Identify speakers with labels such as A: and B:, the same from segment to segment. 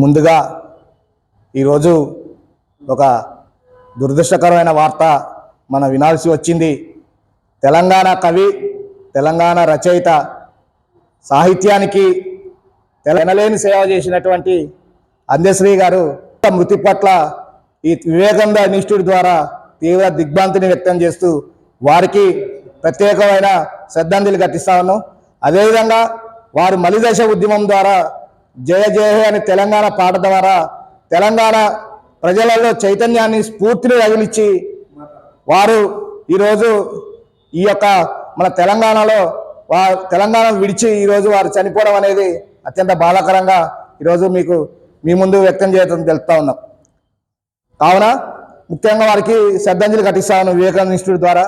A: ముందుగా ఈరోజు ఒక దురదృష్టకరమైన వార్త మనం వినాల్సి వచ్చింది. తెలంగాణ కవి, తెలంగాణ రచయిత, సాహిత్యానికి ఎనలేని సేవ చేసినటువంటి అందశ్రీ గారు మృతి పట్ల ఈ వివేకానంద ఇన్స్టిట్యూట్ ద్వారా తీవ్ర దిగ్భ్రాంతిని వ్యక్తం చేస్తూ వారికి ప్రత్యేకమైన శ్రద్ధాంజలి ఘటిస్తా ఉన్నాం. అదేవిధంగా వారు మలిదశ ఉద్యమం ద్వారా జయ జయ అని తెలంగాణ పాట ద్వారా తెలంగాణ ప్రజలలో చైతన్యాన్ని, స్ఫూర్తిని రగిలించి వారు ఈరోజు ఈ యొక్క మన తెలంగాణలో తెలంగాణ విడిచి ఈరోజు వారు చనిపోవడం అనేది అత్యంత బాధాకరంగా ఈరోజు మీకు మీ ముందు వ్యక్తం చేయడం తెలుపుతా ఉన్నాం. కావున ముఖ్యంగా వారికి శ్రద్ధాంజలి ఘటిస్తా ఉన్నాం వివేకానంద ఇన్స్టిట్యూట్ ద్వారా.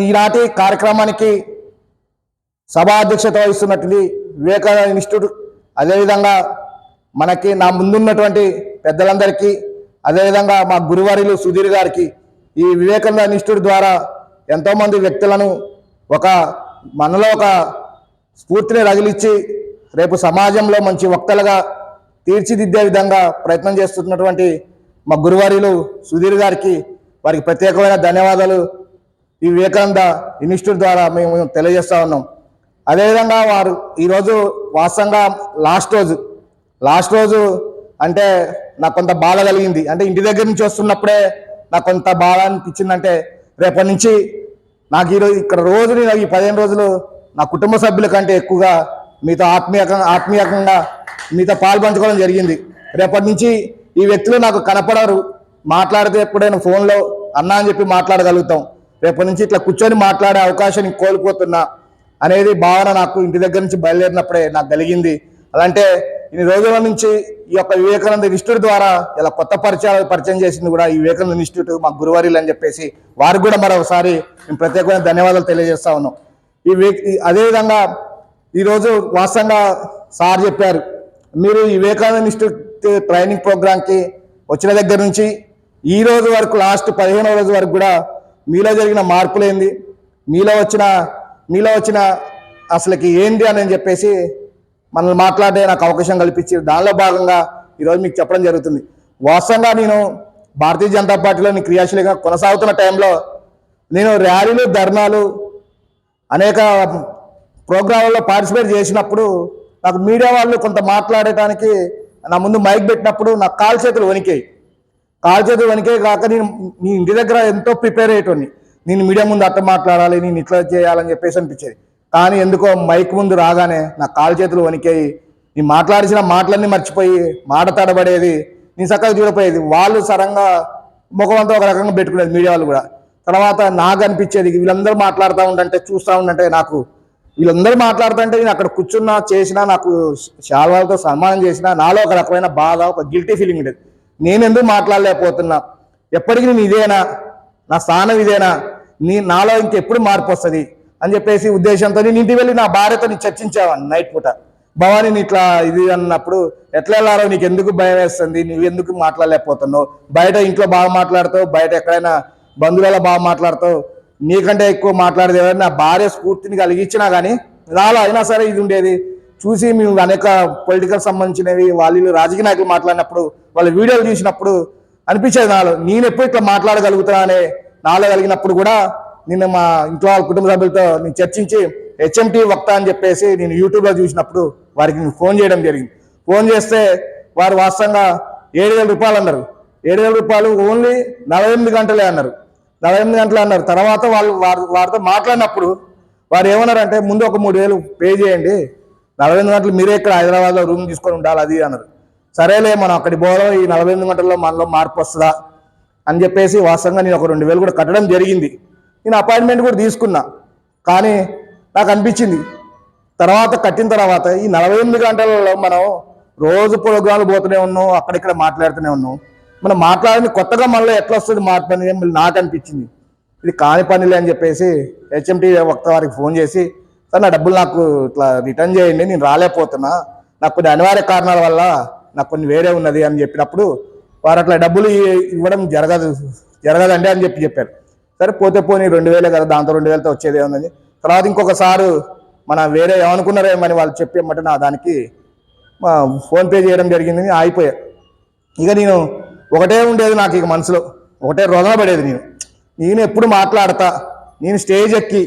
A: ఈనాటి కార్యక్రమానికి సభా అధ్యక్షత వహిస్తున్నటువంటి వివేకానంద ఇన్స్టిట్యూట్, అదేవిధంగా మనకి నా ముందున్నటువంటి పెద్దలందరికీ, అదేవిధంగా మా గురువారిలు సుధీర్ గారికి, ఈ వివేకానంద ఇన్స్టిట్యూట్ ద్వారా ఎంతోమంది వ్యక్తులను మనలో ఒక స్ఫూర్తిని రగిలించి రేపు సమాజంలో మంచి వక్తలుగా తీర్చిదిద్దే విధంగా ప్రయత్నం చేస్తున్నటువంటి మా గురువారిలు సుధీర్ గారికి, వారికి ప్రత్యేకమైన ధన్యవాదాలు ఈ వివేకానంద ఇన్స్టిట్యూట్ ద్వారా మేము తెలియజేస్తా ఉన్నాం. అదేవిధంగా వారు ఈరోజు వాస్తవంగా లాస్ట్ రోజు అంటే నాకు కొంత బాధ కలిగింది. అంటే ఇంటి దగ్గర నుంచి వస్తున్నప్పుడే నాకు కొంత బాధ అనిపించిందంటే రేపటి నుంచి నాకు ఈరోజు ఇక్కడ రోజు నేను ఈ 15 రోజులు నా కుటుంబ సభ్యుల కంటే ఎక్కువగా మీతో ఆత్మీయంగా మీతో పాల్పంచుకోవడం జరిగింది. రేపటి నుంచి ఈ వ్యక్తులు నాకు కనపడరు, మాట్లాడితే ఎప్పుడైనా ఫోన్లో అన్నా అని చెప్పి మాట్లాడగలుగుతాం. రేపటి నుంచి ఇట్లా కూర్చొని మాట్లాడే అవకాశాన్ని కోల్పోతున్నా అనేది భావన నాకు ఇంటి దగ్గర నుంచి బయలుదేరినప్పుడే నాకు కలిగింది. అలాంటే ఇన్ని రోజుల నుంచి ఈ యొక్క వివేకానంద ఇన్స్టిట్యూట్ ద్వారా ఇలా కొత్త పరిచయం చేసింది కూడా ఈ వివేకానంద ఇన్స్టిట్యూట్ మా గురువారిలు అని చెప్పేసి వారికి కూడా మరొకసారి మేము ప్రత్యేకమైన ధన్యవాదాలు తెలియజేస్తా ఉన్నాం. అదేవిధంగా ఈరోజు వాస్తవంగా సార్ చెప్పారు, మీరు ఈ వివేకానంద ఇన్స్టిట్యూట్ ట్రైనింగ్ ప్రోగ్రామ్కి వచ్చిన దగ్గర నుంచి ఈ రోజు వరకు లాస్ట్ 15వ రోజు వరకు కూడా మీలో జరిగిన మార్పులేంది, మీలో వచ్చిన అసలుకి ఏంది అని చెప్పేసి మనల్ని మాట్లాడే నాకు అవకాశం కల్పించి దానిలో భాగంగా ఈరోజు మీకు చెప్పడం జరుగుతుంది. వాస్తవంగా నేను భారతీయ జనతా పార్టీలో క్రియాశీలంగా కొనసాగుతున్న టైంలో నేను ర్యాలీలు, ధర్నాలు, అనేక ప్రోగ్రాంలలో పార్టిసిపేట్ చేసినప్పుడు నాకు మీడియా వాళ్ళు కొంత మాట్లాడటానికి నా ముందు మైక్ పెట్టినప్పుడు నాకు కాలు చేతులు వణికాయి కాక నేను నీ ఇంటి దగ్గర ఎంతో ప్రిపేర్ అయ్యేటోని, నేను మీడియా ముందు అట్ట మాట్లాడాలి, నేను ఇట్లా చేయాలని చెప్పేసి అనిపించేది. కానీ ఎందుకో మైక్ ముందు రాగానే నా కాలు చేతులు వణికాయి. నీ మాట్లాడిసిన మాటలన్నీ మర్చిపోయి మాట తడబడేది, నీ చక్కగా చూడపోయేది. వాళ్ళు సరంగా ముఖమంతా ఒక రకంగా పెట్టుకునేది మీడియా వాళ్ళు కూడా. తర్వాత నాకు అనిపించేది వీళ్ళందరూ మాట్లాడుతూ ఉండంటే చూస్తూ ఉండంటే నాకు వీళ్ళందరూ మాట్లాడుతుంటే నేను అక్కడ కూర్చున్నా చేసినా నాకు శాల్వాలతో సన్మానం చేసినా నాలో ఒక రకమైన బాధ, ఒక గిల్టీ ఫీలింగ్ ఉండేది. నేను ఎందుకు మాట్లాడలేకపోతున్నా, ఎప్పటికీ నేను ఇదేనా, నా స్థానం ఇదేనా, నాలో ఇంకెప్పుడు మార్పు వస్తుంది అని చెప్పేసి ఉద్దేశంతో నేను ఇంటికి వెళ్ళి నా భార్యతో చర్చించావాన్ని నైట్ పూట. భవానీ ఇట్లా ఇది అన్నప్పుడు ఎట్లా వెళ్ళారో, నీకు ఎందుకు భయం వేస్తుంది, నువ్వు ఎందుకు మాట్లాడలేకపోతున్నావు, బయట ఇంట్లో బాగా మాట్లాడుతావు, బయట ఎక్కడైనా బంధువులలో బాగా మాట్లాడుతావు, నీకంటే ఎక్కువ మాట్లాడేది ఎవరు. నా భార్య స్ఫూర్తిని కలిగించినా కానీ నాలో అయినా సరే ఇది ఉండేది. చూసి మేము అనేక పొలిటికల్ సంబంధించినవి వాళ్ళు రాజకీయ నాయకులు మాట్లాడినప్పుడు వాళ్ళ వీడియోలు చూసినప్పుడు అనిపించేది నాలో నేను ఎప్పుడు ఇట్లా మాట్లాడగలుగుతున్నా అనే నాలో కలిగినప్పుడు కూడా నిన్న మా ఇంట్లో వాళ్ళ కుటుంబ సభ్యులతో నేను చర్చించి హెచ్ఎంటీ వక్త అని చెప్పేసి నేను యూట్యూబ్లో చూసినప్పుడు వారికి నేను ఫోన్ చేయడం జరిగింది. ఫోన్ చేస్తే వారు వాస్తవంగా 7,000 రూపాయలు అన్నారు. 7,000 రూపాయలు ఓన్లీ 48 గంటలే అన్నారు. 48 గంటలు అన్నారు. తర్వాత వారితో మాట్లాడినప్పుడు వారు ఏమన్నారంటే, ముందు ఒక 3,000 పే చేయండి, 48 గంటలు మీరే ఇక్కడ హైదరాబాద్లో రూమ్ తీసుకొని ఉండాలి అది అన్నారు. సరేలే మనం అక్కడికి పోవడం, ఈ 48 గంటల్లో మనలో మార్పు వస్తుందా అని చెప్పేసి వాస్తవంగా నేను ఒక 2,000 కూడా కట్టడం జరిగింది. నేను అపాయింట్మెంట్ కూడా తీసుకున్నా. కానీ నాకు అనిపించింది తర్వాత కట్టిన తర్వాత ఈ 48 గంటలలో మనం రోజు ప్రోగ్రాంలు పోతూనే ఉన్నాం, అక్కడిక్కడ మాట్లాడుతూనే ఉన్నాం. మనం మాట్లాడింది కొత్తగా మనలో ఎట్లా వస్తుంది మార్పు అని నాకు అనిపించింది. ఇది కాని పనిలే అని చెప్పేసి హెచ్ఎంటీ వక్త వారికి ఫోన్ చేసి, సార్ నా డబ్బులు నాకు ఇట్లా రిటర్న్ చేయండి, నేను రాలేకపోతున్నా, నాకు కొన్ని అనివార్య కారణాల వల్ల నాకు కొన్ని వేరే ఉన్నది అని చెప్పినప్పుడు వారు అట్లా డబ్బులు ఇవ్వడం జరగదండి అని చెప్పారు. సరే పోతే పోనీ 2,000 కదా, దాంతో 2,000తో వచ్చేది ఏముందని. తర్వాత ఇంకొకసారి మన వేరే ఏమనుకున్నారేమని వాళ్ళు చెప్పేమంటే నా దానికి ఫోన్పే చేయడం జరిగింది, ఆగిపోయా. ఇక నేను ఒకటే ఉండేది నాకు, ఇక మనసులో ఒకటే రోదన పడేది. నేను ఎప్పుడు మాట్లాడతా, నేను స్టేజ్ ఎక్కి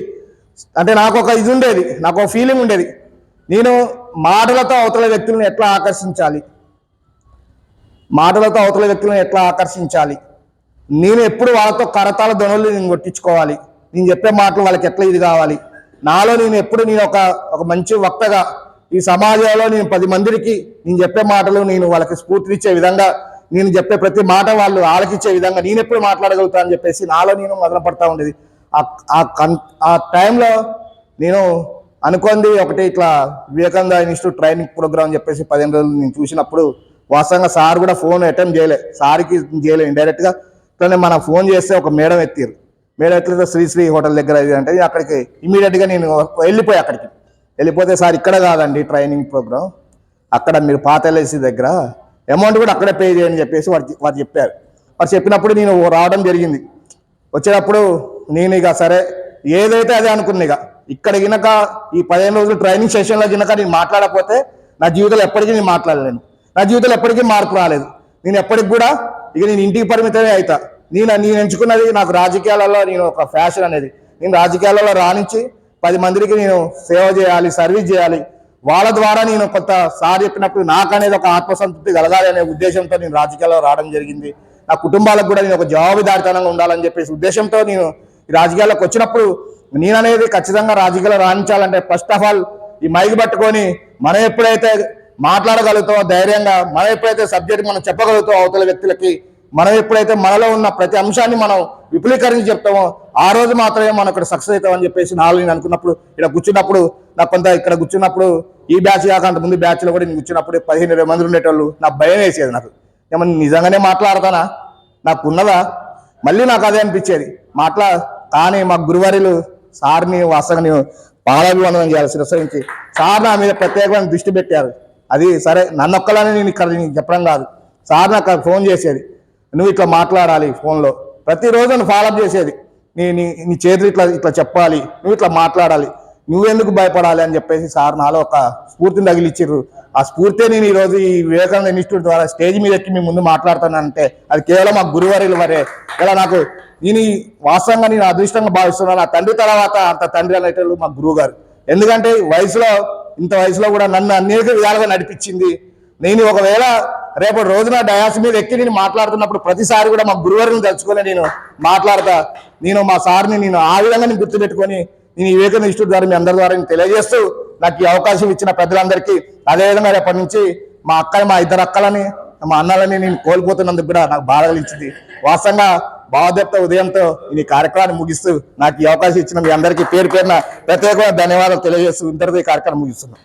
A: అంటే నాకు ఒక ఇది ఉండేది, నాకు ఒక ఫీలింగ్ ఉండేది, నేను మాటలతో అవతల వ్యక్తులను ఎట్లా ఆకర్షించాలి, మాటలతో అవతల వ్యక్తులను ఎట్లా ఆకర్షించాలి, నేను ఎప్పుడు వాళ్ళతో కరతాల ధ్వనులు నేను కొట్టించుకోవాలి, నేను చెప్పే మాటలు వాళ్ళకి ఎట్లా ఇది కావాలి, నాలో నేను ఎప్పుడు నేను ఒక మంచి వక్తగా ఈ సమాజంలో నేను 10 మందికి నేను చెప్పే మాటలు నేను వాళ్ళకి స్ఫూర్తినిచ్చే విధంగా, నేను చెప్పే ప్రతి మాట వాళ్ళు ఆలకించే విధంగా నేను ఎప్పుడు మాట్లాడగలుగుతా అని చెప్పేసి నాలో నేను మొదలు పడతా ఉండేది. ఆ టైంలో నేను అనుకుంది ఒకటి, ఇట్లా వివేకానంద ఇన్స్టిట్యూట్ ట్రైనింగ్ ప్రోగ్రామ్ అని చెప్పేసి 15 రోజులు నేను చూసినప్పుడు వాస్తవంగా సార్ కూడా ఫోన్ అటెంప్ట్ చేయలే, సార్కి చేయలేదు, ఇండైరెక్ట్గా ఇట్లనే మనం ఫోన్ చేస్తే ఒక మేడం ఎత్తిరు, మేడం ఎట్లయితే శ్రీ హోటల్ దగ్గర ఇది అంటే అక్కడికి ఇమీడియట్గా నేను వెళ్ళిపోయి అక్కడికి వెళ్ళిపోతే, సార్ ఇక్కడ కాదండి ట్రైనింగ్ ప్రోగ్రామ్, అక్కడ మీరు పాత ఎల్ఐసి దగ్గర అమౌంట్ కూడా అక్కడే పే చేయని చెప్పేసి వారు చెప్పారు. వారు చెప్పినప్పుడు నేను రావడం జరిగింది. వచ్చేటప్పుడు నేను ఇక సరే ఏదైతే అదే అనుకున్నా, ఇక ఇక్కడ గినక ఈ 15 రోజులు ట్రైనింగ్ సెషన్లో గినక నేను మాట్లాడకపోతే నా జీవితంలో ఎప్పటికీ నేను మాట్లాడలేను, నా జీవితంలో ఎప్పటికీ మార్పు రాలేదు, నేను ఎప్పటికి కూడా ఇక నేను ఇంటికి పరిమితమే అవుతా. నేను ఎంచుకున్నది నాకు రాజకీయాలలో నేను ఒక ఫ్యాషన్ అనేది, నేను రాజకీయాలలో రాణించి 10 మందికి నేను సేవ చేయాలి, సర్వీస్ చేయాలి, వాళ్ళ ద్వారా నేను కొంత సార్ చెప్పినప్పుడు నాకు అనేది ఒక ఆత్మసంతృప్తి కలగాలి అనే ఉద్దేశంతో నేను రాజకీయాల్లో రావడం జరిగింది. నా కుటుంబాలకు కూడా నేను ఒక జవాబుదారితనంగా ఉండాలని చెప్పేసి ఉద్దేశంతో నేను ఈ రాజకీయాల్లోకి వచ్చినప్పుడు, నేను అనేది ఖచ్చితంగా రాజకీయాల్లో రాణించాలంటే ఫస్ట్ ఆఫ్ ఆల్ ఈ మైక్ పట్టుకొని మనం ఎప్పుడైతే మాట్లాడగలుగుతామో ధైర్యంగా, మనం ఎప్పుడైతే సబ్జెక్ట్ మనం చెప్పగలుగుతామో అవతల వ్యక్తులకి, మనం ఎప్పుడైతే మనలో ఉన్న ప్రతి అంశాన్ని మనం విపులీకరించి చెప్తామో ఆ రోజు మాత్రమే మనం ఇక్కడ సక్సెస్ అవుతామని చెప్పేసి నేను అనుకున్నప్పుడు, ఇక్కడ కూర్చున్నప్పుడు నాకు కొంత ఇక్కడ కూర్చున్నప్పుడు ఈ బ్యాచ్ కాక ముందు బ్యాచ్లో కూడా నేను కూర్చున్నప్పుడు 15-20 మంది ఉండేటోళ్ళు, నాకు భయం వేసేది. నాకు ఏమన్నా నిజంగానే మాట్లాడతానా, నాకు ఉన్నదా, మళ్ళీ నాకు అదే అనిపించేది కానీ మా గురువారిలు సార్ని వాస్తవంగా నేను పాదాభివందనం చేయాలి శిరస్సు. సార్ నా మీద ప్రత్యేకమైన దృష్టి పెట్టారు. అది సరే నన్నొక్కలని నేను ఇక్కడ చెప్పడం కాదు, సార్ నాకు ఫోన్ చేసేది, నువ్వు ఇట్లా మాట్లాడాలి ఫోన్లో, ప్రతిరోజు నన్ను ఫాలోఅప్ చేసేది, నీ చేతులు ఇట్లా చెప్పాలి, నువ్వు ఇట్లా మాట్లాడాలి, నువ్వెందుకు భయపడాలి అని చెప్పేసి సార్ నాలో ఒక స్ఫూర్తిని తగిలిచ్చిర్రు. ఆ స్ఫూర్తి నేను ఈరోజు ఈ వివేకానంద ఇన్స్టిట్యూట్ ద్వారా స్టేజ్ మీద ఎక్కి మీ ముందు మాట్లాడుతానంటే అది కేవలం మా గురువారిల వరే. ఇలా నాకు నేను వాస్తవంగా నేను అదృష్టంగా భావిస్తున్నాను. నా తండ్రి తర్వాత అంత తండ్రి అనేటోళ్ళు మా గురువు గారు. ఎందుకంటే ఇంత వయసులో కూడా నన్ను అనేక విధాలుగా నడిపించింది. నేను ఒకవేళ రేపటి రోజున డయాస్ మీద ఎక్కి నేను మాట్లాడుతున్నప్పుడు ప్రతిసారి కూడా మా గురువారిని తలుచుకొని నేను మాట్లాడతా. నేను మా సార్ని నేను ఆ విధంగా నేను గుర్తుపెట్టుకొని నేను ఈ వివేకానంద ఇన్స్టిట్యూట్ ద్వారా మీ అందరి ద్వారా నేను తెలియజేస్తూ నాకు ఈ అవకాశం ఇచ్చిన పెద్దలందరికీ, అదేవిధంగా రేపటి నుంచి మా 2 అక్కలని మా అన్నలని నేను కోల్పోతున్నందుకు కూడా నాకు బాధ కలిగించింది. వాస్తవంగా భావదత్త ఉదయంతో ఈ కార్యక్రమాన్ని ముగిస్తూ నాకు ఈ అవకాశం ఇచ్చిన మీ అందరికీ పేరు పేరున ప్రత్యేకమైన ధన్యవాదాలు తెలియజేస్తూ ఇంతటితో ఈ కార్యక్రమం ముగిస్తున్నాను.